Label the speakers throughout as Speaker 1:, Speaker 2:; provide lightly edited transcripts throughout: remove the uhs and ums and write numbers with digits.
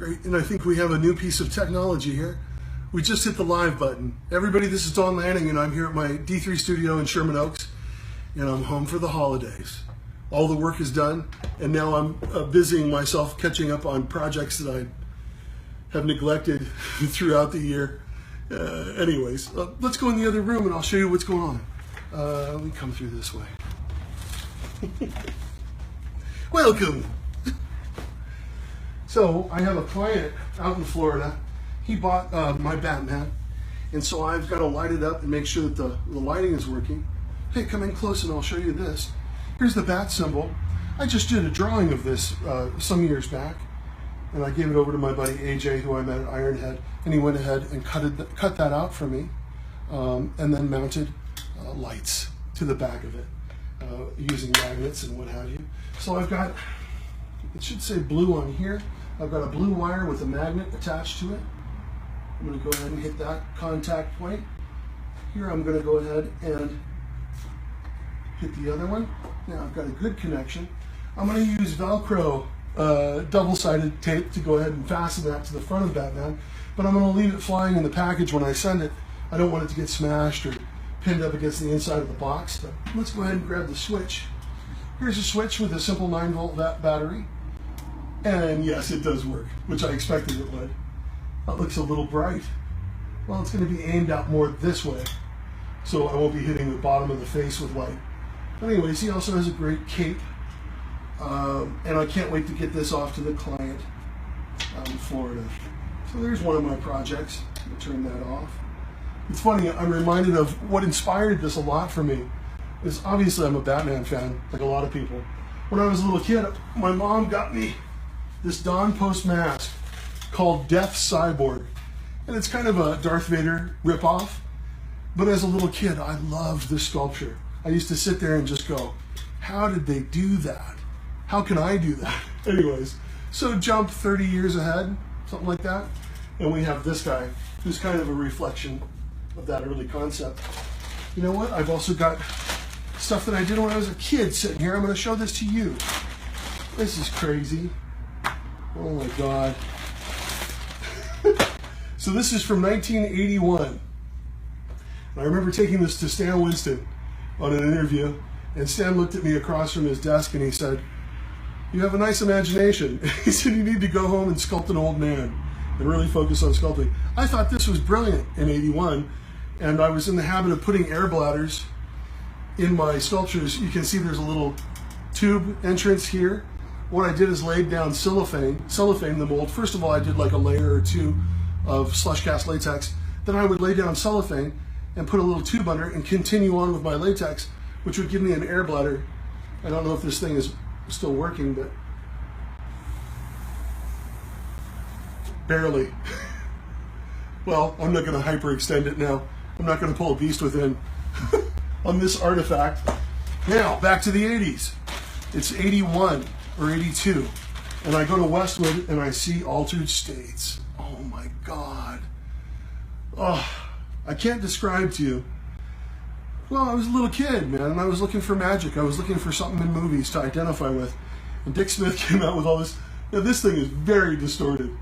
Speaker 1: Great, and I think we have a new piece of technology here. We just hit the live button. Everybody, this is Don Lanning, and I'm here at my D3 studio in Sherman Oaks, and I'm home for the holidays. All the work is done, and now I'm busying myself catching up on projects that I have neglected throughout the year. Anyways, let's go in the other room and I'll show you what's going on. Let me come through this way. Welcome. So I have a client out in Florida. He bought my Batman, and so I've got to light it up and make sure that the lighting is working. Hey, come in close and I'll show you this. Here's the bat symbol. I just did a drawing of this some years back, and I gave it over to my buddy AJ, who I met at Ironhead, and he went ahead and cut that out for me, and then mounted lights to the back of it using magnets and what have you. So I've got, it should say blue on here. I've got a blue wire with a magnet attached to it. I'm going to go ahead and hit that contact point. Here I'm going to go ahead and hit the other one. Now I've got a good connection. I'm going to use Velcro double-sided tape to go ahead and fasten that to the front of Batman, but I'm going to leave it flying in the package when I send it. I don't want it to get smashed or pinned up against the inside of the box. But let's go ahead and grab the switch. Here's a switch with a simple 9-volt battery. And yes, it does work, which I expected it would. That looks a little bright. Well, it's going to be aimed out more this way, so I won't be hitting the bottom of the face with light. Anyways, he also has a great cape, and I can't wait to get this off to the client out in Florida. So there's one of my projects. I'm going to turn that off. It's funny, I'm reminded of what inspired this a lot for me. Is obviously I'm a Batman fan, like a lot of people. When I was a little kid, my mom got me this Don Post mask called Death Cyborg. And it's kind of a Darth Vader ripoff. But as a little kid, I loved this sculpture. I used to sit there and just go, how did they do that? How can I do that? Anyways, so jump 30 years ahead, something like that. And we have this guy, who's kind of a reflection of that early concept. You know what? I've also got stuff that I did when I was a kid sitting here. I'm going to show this to you. This is crazy. Oh my God. So this is from 1981. And I remember taking this to Stan Winston on an interview, and Stan looked at me across from his desk and he said, "You have a nice imagination." He said, "You need to go home and sculpt an old man and really focus on sculpting." I thought this was brilliant in 81, and I was in the habit of putting air bladders in my sculptures. You can see there's a little tube entrance here. What I did is laid down cellophane the mold. First of all, I did like a layer or two of slush cast latex. Then I would lay down cellophane and put a little tube under it and continue on with my latex, which would give me an air bladder. I don't know if this thing is still working, but barely. Well, I'm not going to hyperextend it now. I'm not going to pull a beast within on this artifact. Now, back to the 80s. It's 81 or 82, and I go to Westwood and I see Altered States. Oh my God. Oh, I can't describe to you. Well, I was a little kid, man, and I was looking for magic. I was looking for something in movies to identify with. And Dick Smith came out with all this. Now, this thing is very distorted,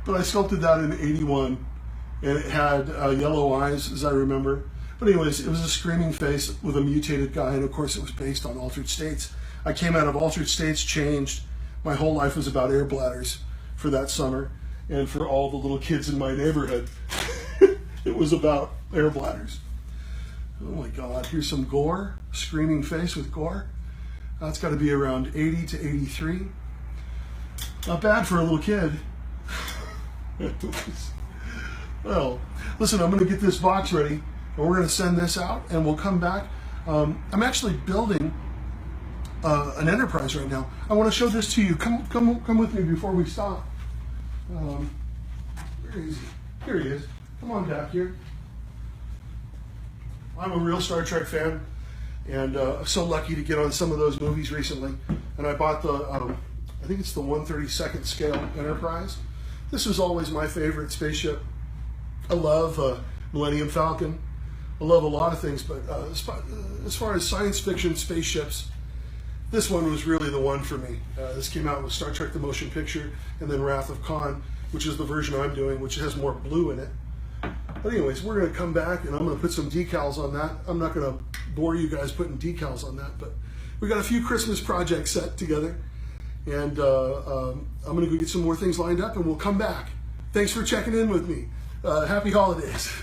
Speaker 1: but I sculpted that in 81, and it had yellow eyes, as I remember. But anyways, it was a screaming face with a mutated guy, and of course it was based on Altered States. I came out of Altered States, changed. My whole life was about air bladders for that summer, and for all the little kids in my neighborhood. It was about air bladders. Oh my God, here's some gore, screaming face with gore. That's got to be around 80 to 83. Not bad for a little kid. Well, listen, I'm going to get this box ready, and we're going to send this out, and we'll come back. I'm actually building an enterprise right now. I want to show this to you. Come with me before we stop. Where is he? Here he is. Come on back here. I'm a real Star Trek fan, and so lucky to get on some of those movies recently. And I bought the, I think it's the 1/32 scale Enterprise. This was always my favorite spaceship. I love Millennium Falcon. I love a lot of things, but as far as science fiction spaceships, this one was really the one for me. This came out with Star Trek: The Motion Picture, and then Wrath of Khan, which is the version I'm doing, which has more blue in it. But anyways, we're going to come back, and I'm going to put some decals on that. I'm not going to bore you guys putting decals on that, but we got a few Christmas projects set together, and I'm going to go get some more things lined up, and we'll come back. Thanks for checking in with me. Happy holidays.